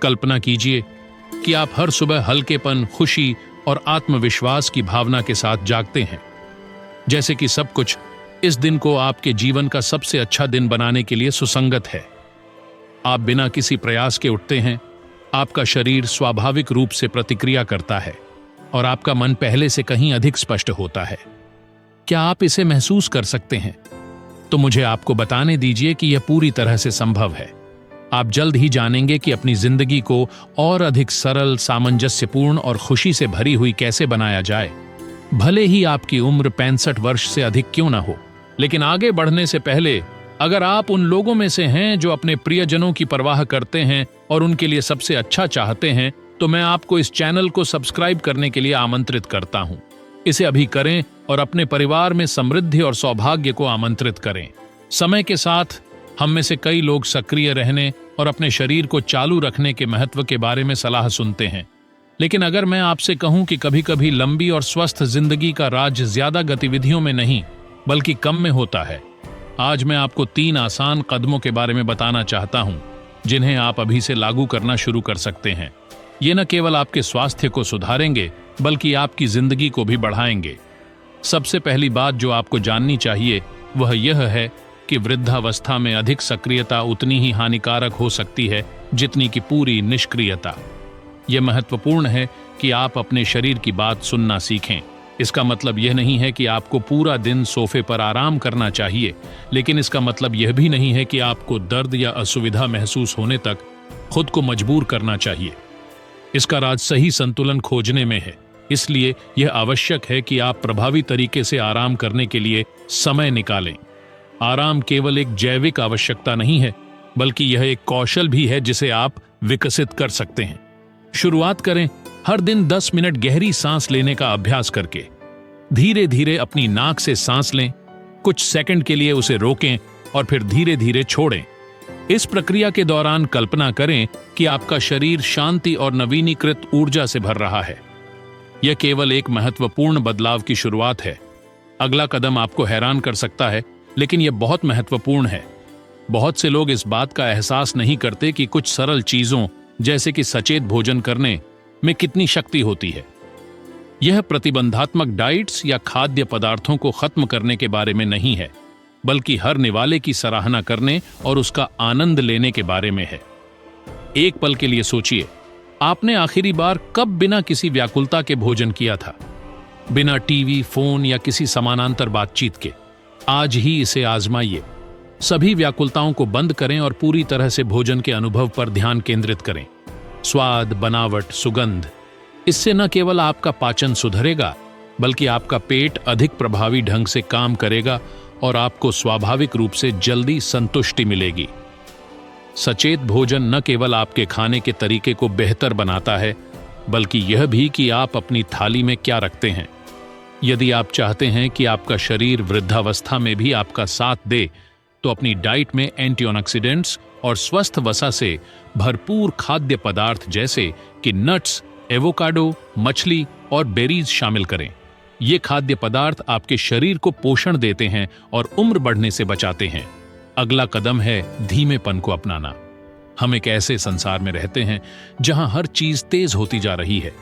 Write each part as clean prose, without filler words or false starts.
कल्पना कीजिए कि आप हर सुबह हल्केपन, खुशी और आत्मविश्वास की भावना के साथ जागते हैं, जैसे कि सब कुछ इस दिन को आपके जीवन का सबसे अच्छा दिन बनाने के लिए सुसंगत है। आप बिना किसी प्रयास के उठते हैं, आपका शरीर स्वाभाविक रूप से प्रतिक्रिया करता है और आपका मन पहले से कहीं अधिक स्पष्ट होता है। क्या आप इसे महसूस कर सकते हैं? तो मुझे आपको बताने दीजिए कि यह पूरी तरह से संभव है। आप जल्द ही जानेंगे कि अपनी जिंदगी को और अधिक सरल, सामंजस्यपूर्ण और खुशी से भरी हुई कैसे बनाया जाए, भले ही आपकी उम्र 65 वर्ष से अधिक क्यों ना हो। लेकिन आगे बढ़ने से पहले, अगर आप उन लोगों में से हैं जो अपने प्रियजनों की परवाह करते हैं और उनके लिए सबसे अच्छा चाहते हैं, तो मैं आपको इस चैनल को सब्सक्राइब करने के लिए आमंत्रित करता हूं। इसे अभी करें और अपने परिवार में समृद्धि और सौभाग्य को आमंत्रित करें। समय के साथ हम में से कई लोग सक्रिय रहने और अपने शरीर को चालू रखने के महत्व के बारे में सलाह सुनते हैं, लेकिन अगर मैं आपसे कहूं कि कभी-कभी लंबी और स्वस्थ जिंदगी का राज ज्यादा गतिविधियों में नहीं बल्कि कम में होता है, आज मैं आपको 3 आसान कदमों के बारे में बताना चाहता हूं, जिन्हें आप अभी से लागू करना शुरू कर सकते हैं। ये न केवल आपके स्वास्थ्य को सुधारेंगे बल्कि आपकी जिंदगी को भी बढ़ाएंगे। सबसे पहली बात जो आपको जाननी चाहिए वह यह है कि वृद्धावस्था में अधिक सक्रियता उतनी ही हानिकारक हो सकती है जितनी कि पूरी निष्क्रियता। यह महत्वपूर्ण है कि आप अपने शरीर की बात सुनना सीखें। इसका मतलब यह नहीं है कि आपको पूरा दिन सोफे पर आराम करना चाहिए, लेकिन इसका मतलब यह भी नहीं है कि आपको दर्द या असुविधा महसूस होने तक खुद को मजबूर करना चाहिए। इसका राज सही संतुलन खोजने में है। इसलिए यह आवश्यक है कि आप प्रभावी तरीके से आराम करने के लिए समय निकालें। आराम केवल एक जैविक आवश्यकता नहीं है, बल्कि यह एक कौशल भी है जिसे आप विकसित कर सकते हैं। शुरुआत करें हर दिन 10 मिनट गहरी सांस लेने का अभ्यास करके। धीरे धीरे अपनी नाक से सांस लें, कुछ सेकंड के लिए उसे रोकें और फिर धीरे धीरे छोड़ें। इस प्रक्रिया के दौरान कल्पना करें कि आपका शरीर शांति और नवीनीकृत ऊर्जा से भर रहा है। यह केवल एक महत्वपूर्ण बदलाव की शुरुआत है। अगला कदम आपको हैरान कर सकता है, लेकिन यह बहुत महत्वपूर्ण है। बहुत से लोग इस बात का एहसास नहीं करते कि कुछ सरल चीजों जैसे कि सचेत भोजन करने में कितनी शक्ति होती है। यह प्रतिबंधात्मक डाइट्स या खाद्य पदार्थों को खत्म करने के बारे में नहीं है, बल्कि हर निवाले की सराहना करने और उसका आनंद लेने के बारे में है। एक पल के लिए सोचिए, आपने आखिरी बार कब बिना किसी व्याकुलता के भोजन किया था? बिना टीवी, फोन या किसी समानांतर बातचीत के। आज ही इसे आजमाइए। सभी व्याकुलताओं को बंद करें और पूरी तरह से भोजन के अनुभव पर ध्यान केंद्रित करें। स्वाद, बनावट, सुगंध, इससे न केवल आपका पाचन सुधरेगा, बल्कि आपका पेट अधिक प्रभावी ढंग से काम करेगा और आपको स्वाभाविक रूप से जल्दी संतुष्टि मिलेगी। सचेत भोजन न केवल आपके खाने के तरीके को बेहतर बनाता है, बल्कि यह भी कि आप अपनी थाली में क्या रखते हैं। यदि आप चाहते हैं कि आपका शरीर वृद्धावस्था में भी आपका साथ दे, तो अपनी डाइट में एंटीऑक्सीडेंट्स और स्वस्थ वसा से भरपूर खाद्य पदार्थ जैसे कि नट्स, एवोकाडो, मछली और बेरीज शामिल करें। ये खाद्य पदार्थ आपके शरीर को पोषण देते हैं और उम्र बढ़ने से बचाते हैं। अगला कदम है धीमेपन को अपनाना। हम एक ऐसे संसार में रहते हैं जहां हर चीज तेज होती जा रही है।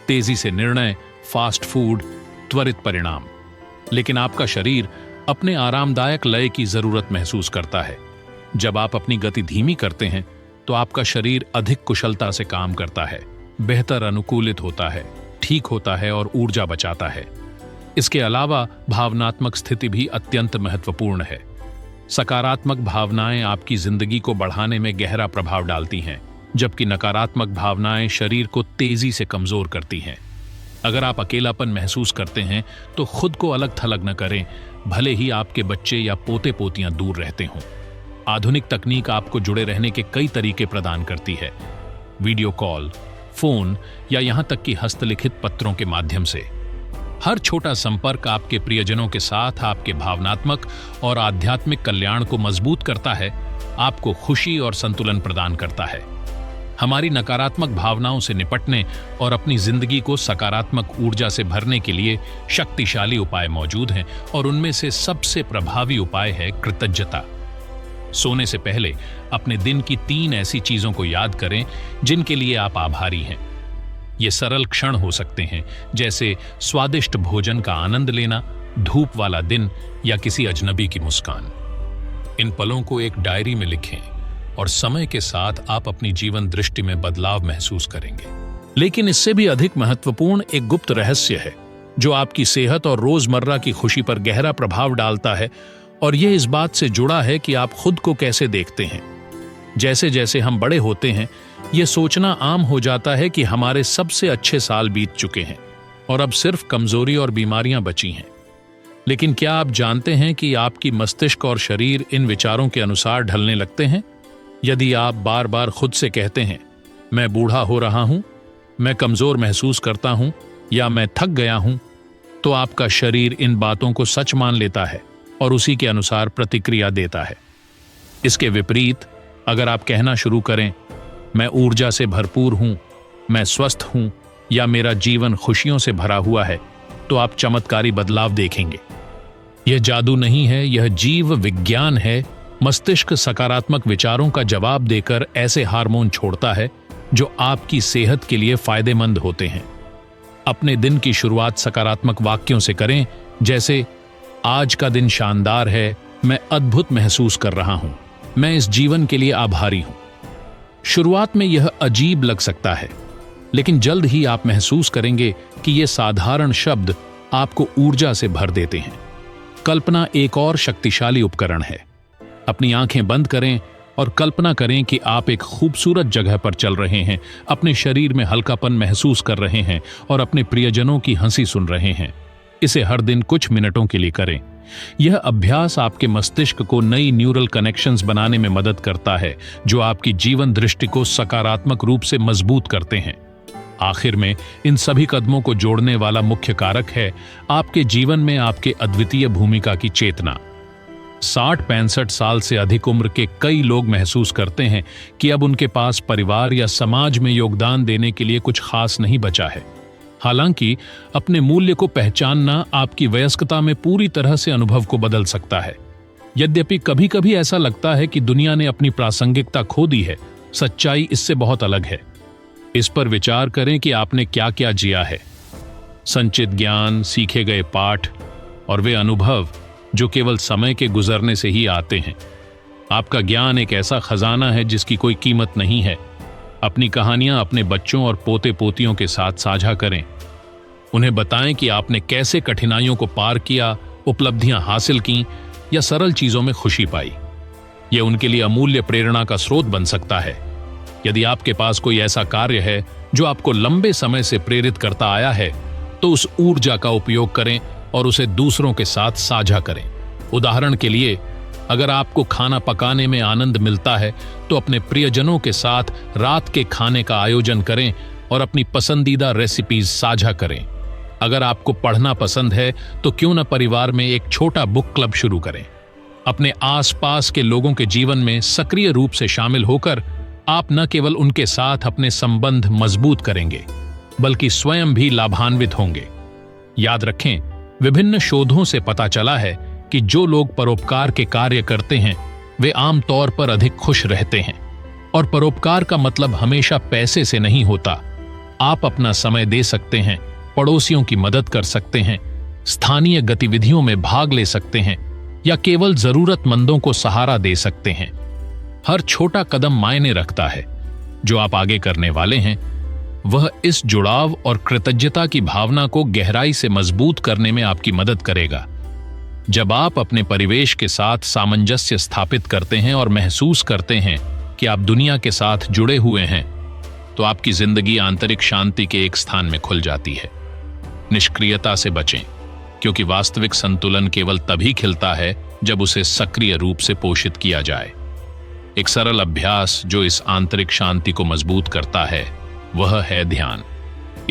तेजी से निर्णय, फास्ट फूड, त्वरित परिणाम। लेकिन आपका शरीर अपने आरामदायक लय की जरूरत महसूस करता है। जब आप अपनी गति धीमी करते हैं, तो आपका शरीर अधिक कुशलता से काम करता है, बेहतर अनुकूलित होता है, ठीक होता है और ऊर्जा बचाता है। इसके अलावा भावनात्मक स्थिति भी अत्यंत महत्वपूर्ण है। सकारात्मक भावनाएं आपकी जिंदगी को बढ़ाने में गहरा प्रभाव डालती हैं, जबकि नकारात्मक भावनाएं शरीर को तेजी से कमजोर करती हैं। अगर आप अकेलापन महसूस करते हैं, तो खुद को अलग थलग न करें, भले ही आपके बच्चे या पोते पोतियां दूर रहते हों। आधुनिक तकनीक आपको जुड़े रहने के कई तरीके प्रदान करती है। वीडियो कॉल, फोन या यहां तक कि हस्तलिखित पत्रों के माध्यम से। हर छोटा संपर्क आपके प्रियजनों के साथ आपके भावनात्मक और आध्यात्मिक कल्याण को मजबूत करता है, आपको खुशी और संतुलन प्रदान करता है। हमारी नकारात्मक भावनाओं से निपटने और अपनी जिंदगी को सकारात्मक ऊर्जा से भरने के लिए शक्तिशाली उपाय मौजूद हैं, और उनमें से सबसे प्रभावी उपाय है कृतज्ञता। सोने से पहले अपने दिन की 3 ऐसी चीजों को याद करें जिनके लिए आप आभारी हैं। ये सरल क्षण हो सकते हैं, जैसे स्वादिष्ट भोजन का आनंद लेना, धूप वाला दिन या किसी अजनबी की मुस्कान। इन पलों को एक डायरी में लिखें और समय के साथ आप अपनी जीवन दृष्टि में बदलाव महसूस करेंगे। लेकिन इससे भी अधिक महत्वपूर्ण एक गुप्त रहस्य है जो आपकी सेहत और रोजमर्रा की खुशी पर गहरा प्रभाव डालता है, और यह इस बात से जुड़ा है कि आप खुद को कैसे देखते हैं। जैसे जैसे हम बड़े होते हैं, यह सोचना आम हो जाता है कि हमारे सबसे अच्छे साल बीत चुके हैं और अब सिर्फ कमजोरी और बीमारियां बची हैं। लेकिन क्या आप जानते हैं कि आपकी मस्तिष्क और शरीर इन विचारों के अनुसार ढलने लगते हैं? यदि आप बार बार खुद से कहते हैं, मैं बूढ़ा हो रहा हूं, मैं कमजोर महसूस करता हूं या मैं थक गया हूं, तो आपका शरीर इन बातों को सच मान लेता है और उसी के अनुसार प्रतिक्रिया देता है। इसके विपरीत अगर आप कहना शुरू करें, मैं ऊर्जा से भरपूर हूं, मैं स्वस्थ हूं या मेरा जीवन खुशियों से भरा हुआ है, तो आप चमत्कारी बदलाव देखेंगे। यह जादू नहीं है, यह जीव विज्ञान है। मस्तिष्क सकारात्मक विचारों का जवाब देकर ऐसे हार्मोन छोड़ता है जो आपकी सेहत के लिए फायदेमंद होते हैं। अपने दिन की शुरुआत सकारात्मक वाक्यों से करें, जैसे आज का दिन शानदार है, मैं अद्भुत महसूस कर रहा हूं, मैं इस जीवन के लिए आभारी हूं। शुरुआत में यह अजीब लग सकता है, लेकिन जल्द ही आप महसूस करेंगे कि ये साधारण शब्द आपको ऊर्जा से भर देते हैं। कल्पना एक और शक्तिशाली उपकरण है। अपनी आंखें बंद करें और कल्पना करें कि आप एक खूबसूरत जगह पर चल रहे हैं, अपने शरीर में हल्कापन महसूस कर रहे हैं और अपने प्रियजनों की हंसी सुन रहे हैं। इसे हर दिन कुछ मिनटों के लिए करें। यह अभ्यास आपके मस्तिष्क को नई न्यूरल कनेक्शंस बनाने में मदद करता है, जो आपकी जीवन दृष्टि को सकारात्मक रूप से मजबूत करते हैं। आखिर में इन सभी कदमों को जोड़ने वाला मुख्य कारक है आपके जीवन में आपके अद्वितीय भूमिका की चेतना। 60-65 साल से अधिक उम्र के कई लोग महसूस करते हैं कि अब उनके पास परिवार या समाज में योगदान देने के लिए कुछ खास नहीं बचा है। हालांकि अपने मूल्य को पहचानना आपकी वयस्कता में पूरी तरह से अनुभव को बदल सकता है। यद्यपि कभी कभी ऐसा लगता है कि दुनिया ने अपनी प्रासंगिकता खो दी है, सच्चाई इससे बहुत अलग है। इस पर विचार करें कि आपने क्या क्या जिया है। संचित ज्ञान, सीखे गए पाठ और वे अनुभव जो केवल समय के गुजरने से ही आते हैं। आपका ज्ञान एक ऐसा खजाना है जिसकी कोई कीमत नहीं है। अपनी कहानियां अपने बच्चों और पोते पोतियों के साथ साझा करें। उन्हें बताएं कि आपने कैसे कठिनाइयों को पार किया, उपलब्धियां हासिल की या सरल चीजों में खुशी पाई। यह उनके लिए अमूल्य प्रेरणा का स्रोत बन सकता है। यदि आपके पास कोई ऐसा कार्य है जो आपको लंबे समय से प्रेरित करता आया है, तो उस ऊर्जा का उपयोग करें और उसे दूसरों के साथ साझा करें। उदाहरण के लिए, अगर आपको खाना पकाने में आनंद मिलता है, तो अपने प्रियजनों के साथ रात के खाने का आयोजन करें और अपनी पसंदीदा रेसिपीज साझा करें। अगर आपको पढ़ना पसंद है, तो क्यों न परिवार में एक छोटा बुक क्लब शुरू करें। अपने आसपास के लोगों के जीवन में सक्रिय रूप से शामिल होकर आप न केवल उनके साथ अपने संबंध मजबूत करेंगे, बल्कि स्वयं भी लाभान्वित होंगे। याद रखें, विभिन्न शोधों से पता चला है कि जो लोग परोपकार के कार्य करते हैं, वे आमतौर पर अधिक खुश रहते हैं। और परोपकार का मतलब हमेशा पैसे से नहीं होता। आप अपना समय दे सकते हैं, पड़ोसियों की मदद कर सकते हैं, स्थानीय गतिविधियों में भाग ले सकते हैं या केवल जरूरतमंदों को सहारा दे सकते हैं। हर छोटा कदम मायने रखता है। जो आप आगे करने वाले हैं, वह इस जुड़ाव और कृतज्ञता की भावना को गहराई से मजबूत करने में आपकी मदद करेगा। जब आप अपने परिवेश के साथ सामंजस्य स्थापित करते हैं और महसूस करते हैं कि आप दुनिया के साथ जुड़े हुए हैं, तो आपकी जिंदगी आंतरिक शांति के एक स्थान में खुल जाती है। निष्क्रियता से बचें, क्योंकि वास्तविक संतुलन केवल तभी खिलता है जब उसे सक्रिय रूप से पोषित किया जाए। एक सरल अभ्यास जो इस आंतरिक शांति को मजबूत करता है, वह है ध्यान।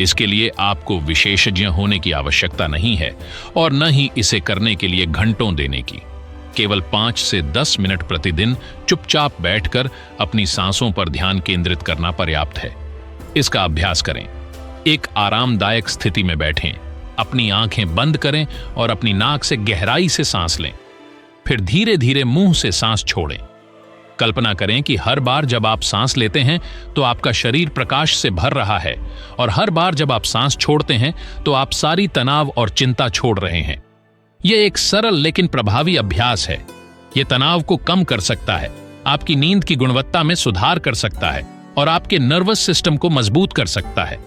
इसके लिए आपको विशेषज्ञ होने की आवश्यकता नहीं है और न ही इसे करने के लिए घंटों देने की। केवल 5 से 10 मिनट प्रतिदिन चुपचाप बैठकर अपनी सांसों पर ध्यान केंद्रित करना पर्याप्त है। इसका अभ्यास करें। एक आरामदायक स्थिति में बैठें, अपनी आंखें बंद करें और अपनी नाक से गहराई से सांस लें। फिर धीरे धीरे मुंह से सांस छोड़ें। कल्पना करें कि हर बार जब आप सांस लेते हैं तो आपका शरीर प्रकाश से भर रहा है, और हर बार जब आप सांस छोड़ते हैं तो आप सारी तनाव और चिंता छोड़ रहे हैं। यह एक सरल लेकिन प्रभावी अभ्यास है। यह तनाव को कम कर सकता है, आपकी नींद की गुणवत्ता में सुधार कर सकता है और आपके नर्वस सिस्टम को मजबूत कर सकता है।